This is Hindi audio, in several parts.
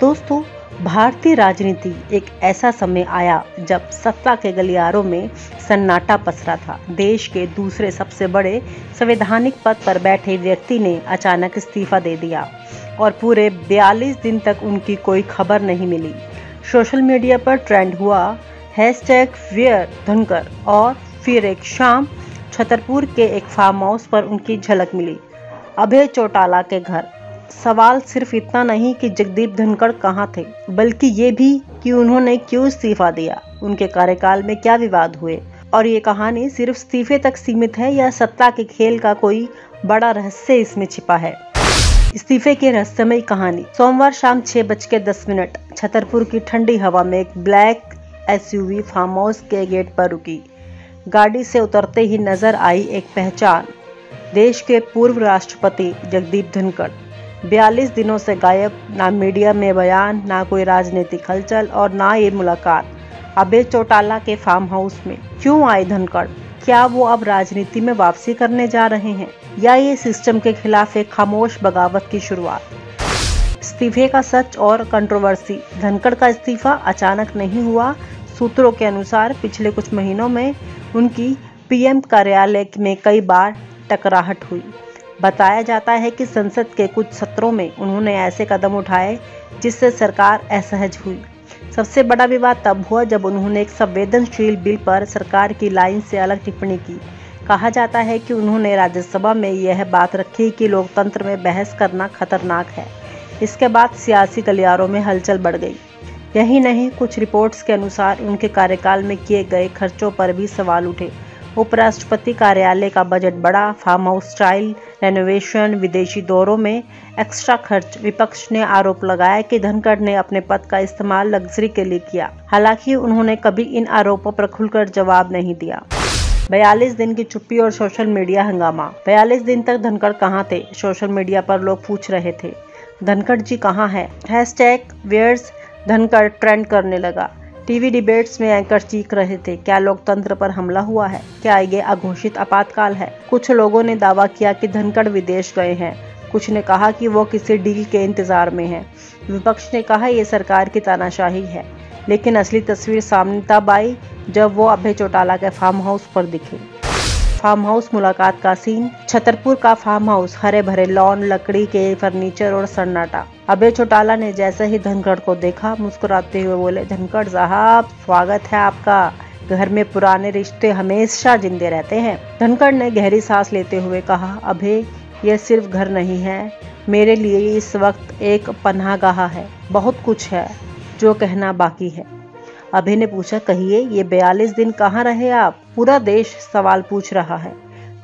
दोस्तों, भारतीय राजनीति एक ऐसा समय आया जब सत्ता के गलियारों में सन्नाटा पसरा था। देश के दूसरे सबसे बड़े संवैधानिक पद पर बैठे व्यक्ति ने अचानक इस्तीफा दे दिया और पूरे 42 दिन तक उनकी कोई खबर नहीं मिली। सोशल मीडिया पर ट्रेंड हुआ #वेयर धनखड़ और फिर एक शाम छतरपुर के एक फार्म हाउस पर उनकी झलक मिली, अभय चौटाला के घर। सवाल सिर्फ इतना नहीं कि जगदीप धनखड़ कहाँ थे, बल्कि ये भी कि उन्होंने क्यों इस्तीफा दिया, उनके कार्यकाल में क्या विवाद हुए और ये कहानी सिर्फ इस्तीफे तक सीमित है या सत्ता के खेल का कोई बड़ा रहस्य इसमें छिपा है। इस्तीफे की रहस्यमयी कहानी। सोमवार शाम 6:10 छतरपुर की ठंडी हवा में एक ब्लैक SUV फार्म हाउस के गेट पर रुकी। गाड़ी से उतरते ही नजर आई एक पहचान, देश के पूर्व राष्ट्रपति जगदीप धनखड़। 42 दिनों से गायब, ना मीडिया में बयान, ना कोई राजनीतिक हलचल और ना ये मुलाकात अभय चौटाला के फार्म हाउस में। क्यों आए धनखड़? क्या वो अब राजनीति में वापसी करने जा रहे हैं या ये सिस्टम के खिलाफ एक खामोश बगावत की शुरुआत? इस्तीफे का सच और कंट्रोवर्सी। धनखड़ का इस्तीफा अचानक नहीं हुआ। सूत्रों के अनुसार पिछले कुछ महीनों में उनकी PM कार्यालय में कई बार टकराहट हुई। बताया जाता है कि संसद के कुछ सत्रों में उन्होंने ऐसे कदम उठाए जिससे सरकार असहज हुई। सबसे बड़ा विवाद तब हुआ जब उन्होंने एक संवेदनशील बिल पर सरकार की लाइन से अलग टिप्पणी की। कहा जाता है कि उन्होंने राज्यसभा में यह बात रखी कि लोकतंत्र में बहस करना खतरनाक है। इसके बाद सियासी गलियारों में हलचल बढ़ गई। यही नहीं, कुछ रिपोर्ट्स के अनुसार उनके कार्यकाल में किए गए खर्चों पर भी सवाल उठे। उपराष्ट्रपति कार्यालय का बजट बढ़ा, फार्म हाउस स्टाइल रेनोवेशन, विदेशी दौरों में एक्स्ट्रा खर्च। विपक्ष ने आरोप लगाया कि धनखड़ ने अपने पद का इस्तेमाल लग्जरी के लिए किया। हालांकि उन्होंने कभी इन आरोपों पर खुलकर जवाब नहीं दिया। 42 दिन की चुप्पी और सोशल मीडिया हंगामा। 42 दिन तक धनखड़ कहाँ थे? सोशल मीडिया पर लोग पूछ रहे थे, धनखड़ जी कहाँ है? #वेयर्स धनखड़ ट्रेंड करने लगा। टीवी डिबेट्स में एंकर चीख रहे थे, क्या लोकतंत्र पर हमला हुआ है? क्या ये अघोषित आपातकाल है? कुछ लोगों ने दावा किया कि धनखड़ विदेश गए हैं, कुछ ने कहा कि वो किसी डील के इंतजार में हैं। विपक्ष ने कहा ये सरकार की तानाशाही है, लेकिन असली तस्वीर सामने तब आई जब वो अभय चौटाला के फार्म हाउस पर दिखे। फार्म हाउस मुलाकात का सीन। छतरपुर का फार्म हाउस, हरे भरे लॉन, लकड़ी के फर्नीचर और सन्नाटा। अभय चौटाला ने जैसे ही धनखड़ को देखा, मुस्कुराते हुए बोले, धनखड़ साहब स्वागत है आपका। घर में पुराने रिश्ते हमेशा जिंदे रहते हैं। धनखड़ ने गहरी सांस लेते हुए कहा, अभय यह सिर्फ घर नहीं है, मेरे लिए इस वक्त एक पनाहगाह है। बहुत कुछ है जो कहना बाकी है। अभय ने पूछा, कहिए ये 42 दिन कहाँ रहे आप? पूरा देश सवाल पूछ रहा है।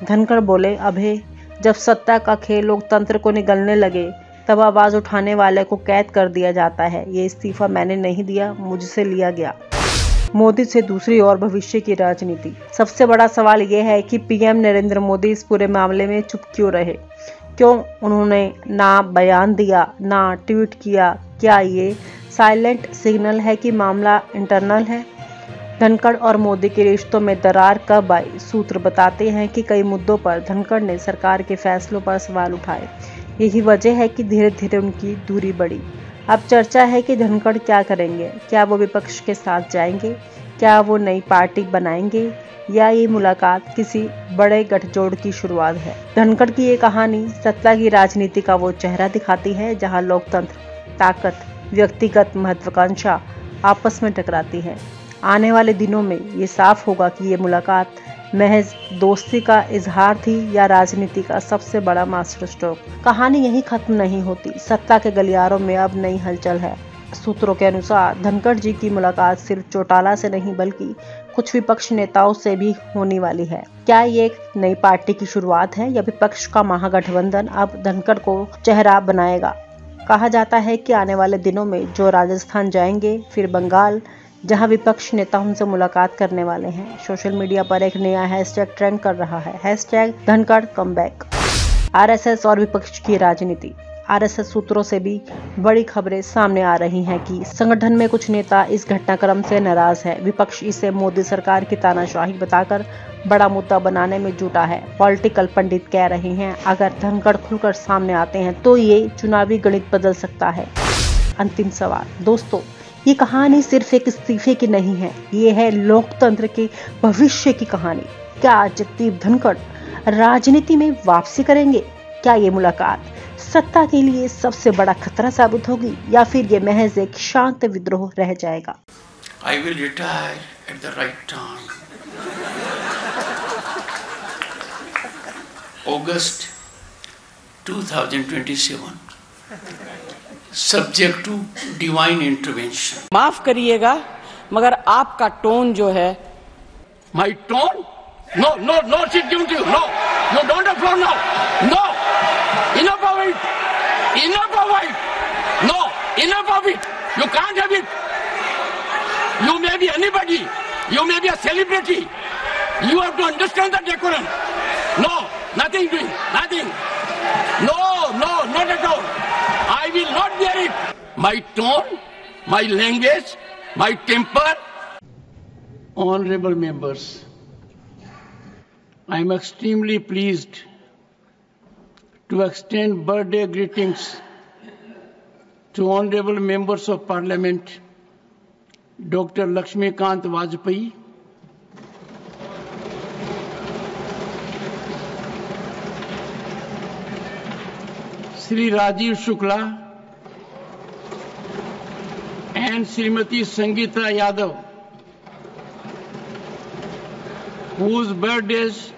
धनखड़ बोले, अभय जब सत्ता का खेल लोकतंत्र को निगलने लगे तब आवाज उठाने वाले को कैद कर दिया जाता है। ये इस्तीफा मैंने नहीं दिया, मुझसे लिया गया। मोदी से दूसरी और भविष्य की राजनीति। सबसे बड़ा सवाल यह है कि PM नरेंद्र मोदी इस पूरे मामले में चुप क्यों रहे? क्यों उन्होंने ना बयान दिया, ना ट्वीट किया? क्या ये साइलेंट सिग्नल है कि मामला इंटरनल है? धनखड़ और मोदी के रिश्तों में दरार कब आई? सूत्र बताते हैं कि कई मुद्दों पर धनखड़ ने सरकार के फैसलों पर सवाल उठाए। यही वजह है कि धीरे धीरे उनकी दूरी बढ़ी। अब चर्चा है कि धनखड़ क्या करेंगे? क्या वो विपक्ष के साथ जाएंगे? क्या वो नई पार्टी बनाएंगे? या ये मुलाकात किसी बड़े गठजोड़ की शुरुआत है? धनखड़ की ये कहानी सत्ता की राजनीति का वो चेहरा दिखाती है जहां लोकतंत्र, ताकत, व्यक्तिगत महत्वाकांक्षा आपस में टकराती है। आने वाले दिनों में ये साफ होगा कि ये मुलाकात महज दोस्ती का इजहार थी या राजनीति का सबसे बड़ा मास्टर स्ट्रोक। कहानी यहीं खत्म नहीं होती। सत्ता के गलियारों में अब नई हलचल है। सूत्रों के अनुसार धनखड़ जी की मुलाकात सिर्फ चौटाला से नहीं बल्कि कुछ विपक्ष नेताओं से भी होने वाली है। क्या ये एक नई पार्टी की शुरुआत है या विपक्ष का महागठबंधन अब धनखड़ को चेहरा बनाएगा? कहा जाता है कि आने वाले दिनों में जो राजस्थान जाएंगे, फिर बंगाल, जहां विपक्ष नेता उनसे मुलाकात करने वाले हैं। सोशल मीडिया पर एक नया हैशटैग ट्रेंड कर रहा है, #धनखड़ कमबैक। RSS और विपक्ष की राजनीति। RSS सूत्रों से भी बड़ी खबरें सामने आ रही हैं कि संगठन में कुछ नेता इस घटनाक्रम से नाराज है। विपक्ष इसे मोदी सरकार की तानाशाही बताकर बड़ा मुद्दा बनाने में जुटा है। पॉलिटिकल पंडित कह रहे हैं, अगर धनखड़ खुलकर सामने आते हैं तो ये चुनावी गणित बदल सकता है। अंतिम सवाल दोस्तों, ये कहानी सिर्फ एक इस्तीफे की नहीं है, ये है लोकतंत्र के भविष्य की कहानी। क्या जगदीप धनखड़ राजनीति में वापसी करेंगे? क्या ये मुलाकात सत्ता के लिए सबसे बड़ा खतरा साबित होगी या फिर ये महज एक शांत विद्रोह रह जाएगा? I will retire at the right time. August 2027. Subject to divine intervention. माफ करिएगा मगर आपका टोन जो है My tone? No, no, no, she's giving to you. No, you don't have floor now. No, enough of it. Enough of it. No, enough of it. You can't have it. You may be anybody. You may be a celebrity. You have to understand the decorum. No, nothing doing. Nothing. No, no, not at all. I will not bear it. My tone, my language, my temper. Honorable members, I am extremely pleased to extend birthday greetings to honorable members of Parliament, Dr. Lakshmikant Vajpayee, Sri Rajiv Shukla, and Srimati Sangeeta Yadav, whose birthdays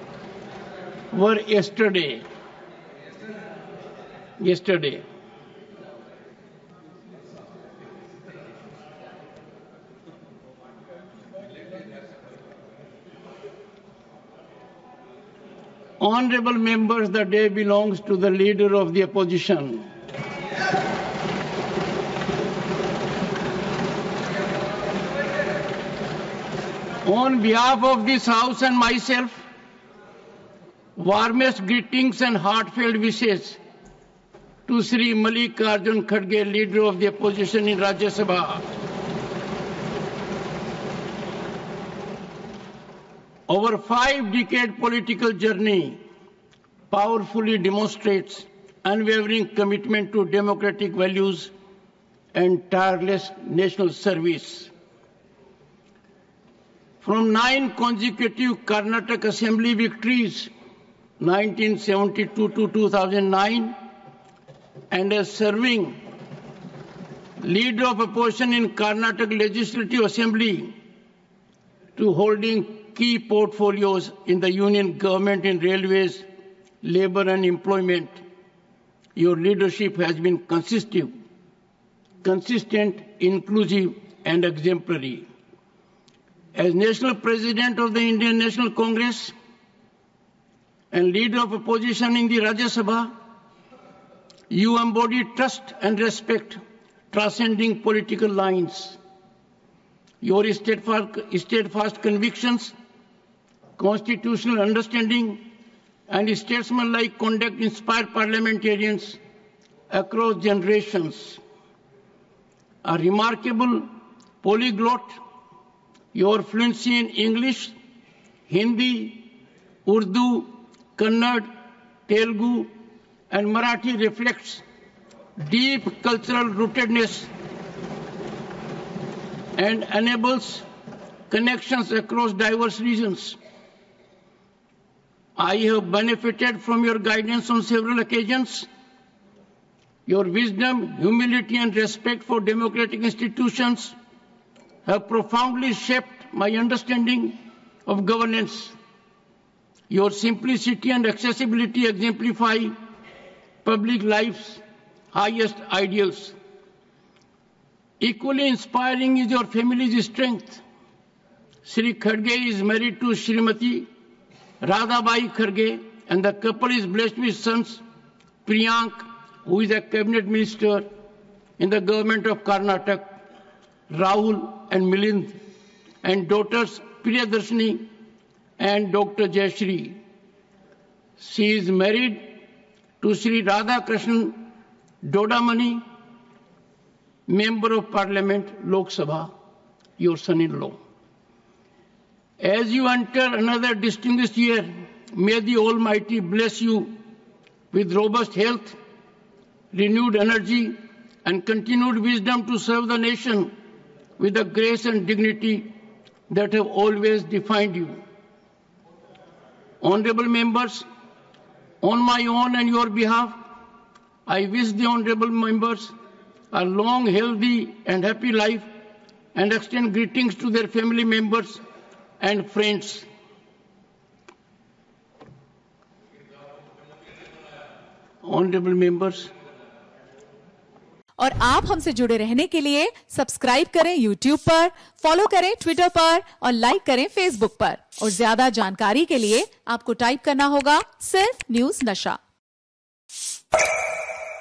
were yesterday. Honorable members, the day belongs to the leader of the opposition. On behalf of this House and myself, warmest greetings and heartfelt wishes to Sri Mallikarjun Kharge, leader of the opposition in Rajya Sabha. Our 5-decade political journey powerfully demonstrates unwavering commitment to democratic values and tireless national service. From 9 consecutive Karnataka Assembly victories, 1972 to 2009, and as serving leader of opposition in Karnataka Legislative Assembly to holding key portfolios in the union government in railways, labor and employment, your leadership has been consistent, inclusive and exemplary. As National President of the Indian National Congress and leader of opposition in the Rajya Sabha, you embody trust and respect transcending political lines. Your steadfast convictions, constitutional understanding, and statesmanlike conduct inspire parliamentarians across generations. A remarkable polyglot, your fluency in English, Hindi, Urdu, Kannada, Telugu, and Marathi reflects deep cultural rootedness and enables connections across diverse regions. I have benefited from your guidance on several occasions. Your wisdom, humility, and respect for democratic institutions have profoundly shaped my understanding of governance. Your simplicity and accessibility exemplify public life's highest ideals. Equally inspiring is your family's strength. Sri Kharge is married to Srimati Radhabai Kharge, and the couple is blessed with sons Priyank, who is a cabinet minister in the government of Karnataka, Rahul and Milind, and daughters Priyadarshini and Dr. Jayashree. She is married to Sri Radhakrishnan Dodamani, Member of Parliament, Lok Sabha, your son-in-law. As you enter another distinguished year, may the Almighty bless you with robust health, renewed energy, and continued wisdom to serve the nation with the grace and dignity that have always defined you. Honorable members, on my own and your behalf, I wish the honorable members a long, healthy and happy life and extend greetings to their family members and friends. Honorable members, और आप हमसे जुड़े रहने के लिए सब्सक्राइब करें YouTube पर, फॉलो करें Twitter पर और लाइक करें Facebook पर। और ज्यादा जानकारी के लिए आपको टाइप करना होगा सिर्फ न्यूज़ नशा।